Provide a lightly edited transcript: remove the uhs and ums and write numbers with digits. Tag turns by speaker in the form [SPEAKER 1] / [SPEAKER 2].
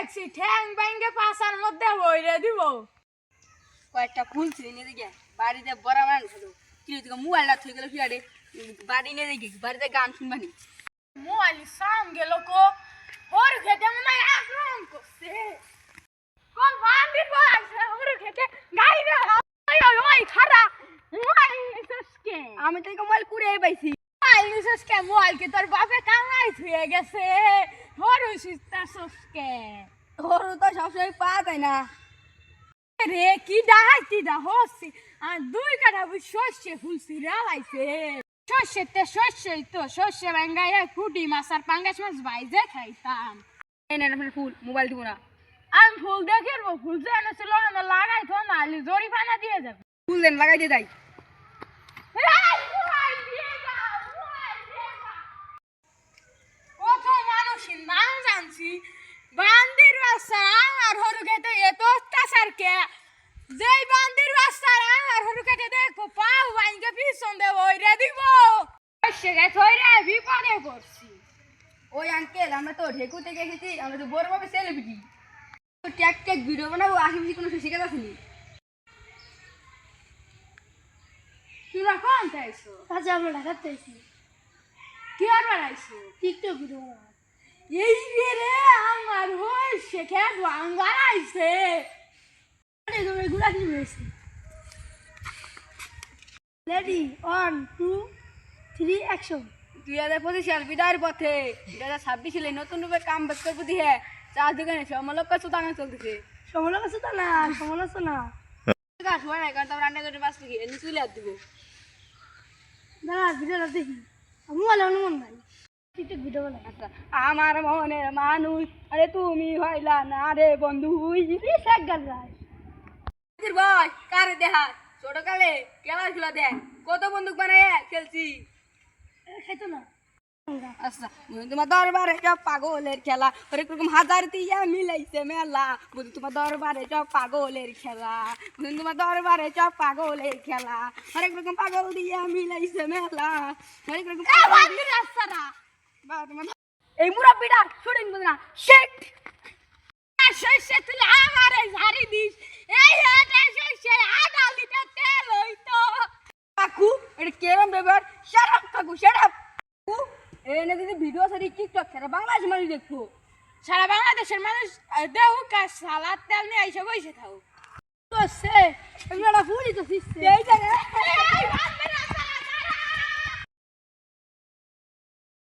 [SPEAKER 1] দেখছি ঠ্যাং ব্যাঙ্গে পাশার মধ্যে বইরে দিব
[SPEAKER 2] কয়েকটা ফুল ছিল নিয়ে দেখে বাড়িতে বড় মানুষ হলো কি তোকে মোবাইলটা থই গেল কি আরে বাড়ি নিয়ে দেখি বাড়িতে গান শুনবানি
[SPEAKER 1] মোবাইল সাউন্ড গেল কো ওর খেতে মনে হয় আক্রমণ করছে কোন বান্দির বয়সে ওর খেতে গাইরে ওই ওই ওই খারা মোবাইল নিছকে
[SPEAKER 2] আমি তো মোবাইল কুড়ে পাইছি
[SPEAKER 1] মোবাইল নিছকে মোবাইল কে তোর বাপে কামাই থুয়ে গেছে ওর সিস্তা সসকে
[SPEAKER 2] ওর তো সবসময় পাওয়া যায় না
[SPEAKER 1] রে কি ডাহাইতি দা হচ্ছে আর দুই কাটা শস্যে ফুলছি রালাইছে শস্যই তো শস্যে ভাঙ্গাইয়া কুটি মাছ আর পাঙ্গাস মাছ ভাইজে খাইতাম
[SPEAKER 2] এই নেন আপনার ফুল মোবাইল দিব না
[SPEAKER 1] আমি ফুল দেখেরবো ফুল যে এনেছিল না লাগাই তো না জরি পানা দিয়ে যাবে
[SPEAKER 2] ফুল দেন লাগাই দিয়ে যাই
[SPEAKER 1] কত মানুষের নাম জানছি বান্দির বাচ্চা আর হরু খেতে এত অত্যাচার কে যেই বান্দির বাচ্চা আর হরু খেতে দেখো পাও বাইনকে পিছন দে ওইরে দিব সে গেছে ওইরে বিপদে পড়ছি
[SPEAKER 2] ওই আঙ্কেল আমরা তো ঢেকু থেকে এসেছি আমরা তো বড় ভাবে সেলিব্রিটি তো ট্যাগ ভিডিও বানাবো আশেপাশে কোনো শিখে আসেনি
[SPEAKER 1] তোরা কোন চাইছো
[SPEAKER 3] আচ্ছা আমরা ঢাকাতে আছি
[SPEAKER 1] কি আর বানাইছো
[SPEAKER 3] টিকটক ভিডিও
[SPEAKER 1] এই রে আমার হইছে খেত বাংলাইছে
[SPEAKER 3] আরে তুমি গুলা কি হয়েছে রেডি 1 2 3 অ্যাকশন
[SPEAKER 2] 2025 সাল বিদায়ের পথে 2026 সালে নতুন রূপে কাম বেক করবো দিয়ে চা দোকানে সমলক্ষ সুতানা চলতেছে
[SPEAKER 3] সমালোচনা না সমালোচনা
[SPEAKER 2] গাছ হয় না কারণ রান্না করে বাস লিখে এনে চলে আর দিব
[SPEAKER 3] দাঁড়া ভিডিওটা দেখি আমি বলে অনুমান নাই টিকটক ভিডিও বানাই
[SPEAKER 2] আচ্ছা আমার মনের মানুষ আরে তুমি হইলা না রে বন্ধু
[SPEAKER 3] প্লিজ এক গান গাই
[SPEAKER 2] ভাই কারে দেখা ছোট কালে খেলা ছিল দেখ কত বন্দুক বানায় খেলছি
[SPEAKER 3] খাইতো না
[SPEAKER 2] আচ্ছা তোমার দরবারে সব পাগলের খেলা হরেক রকম হাজার দিয়া মিলাইছে মেলা বুঝি তোমার দরবারে সব পাগলের খেলা বুঝি তোমার দরবারে সব পাগলের খেলা হরেক রকম পাগল দিয়া মিলাইছে মেলা হরেক রকম
[SPEAKER 1] বান্দির রাস্তাটা
[SPEAKER 2] এই মুরব্বিটা শুটিং বুঝ না শেট
[SPEAKER 1] শস্যে তুলে আমারে ঝাড়ি দিস এই এটা শস্যে আধা লিটার তেল হইতো
[SPEAKER 2] কাকু এটা কেরম ব্যাপার শাট কাকু শাট আপ এনে দিদি ভিডিও সারি টিকটক ছাড়া বাংলাদেশ মানুষ দেখবো
[SPEAKER 1] সারা বাংলাদেশের মানুষ দেহুক আর সালাদ তেল নিয়ে আইসা বসে থাকুক
[SPEAKER 3] তো সে আমরা ফুলই তো শিখছে
[SPEAKER 2] এই জায়গায়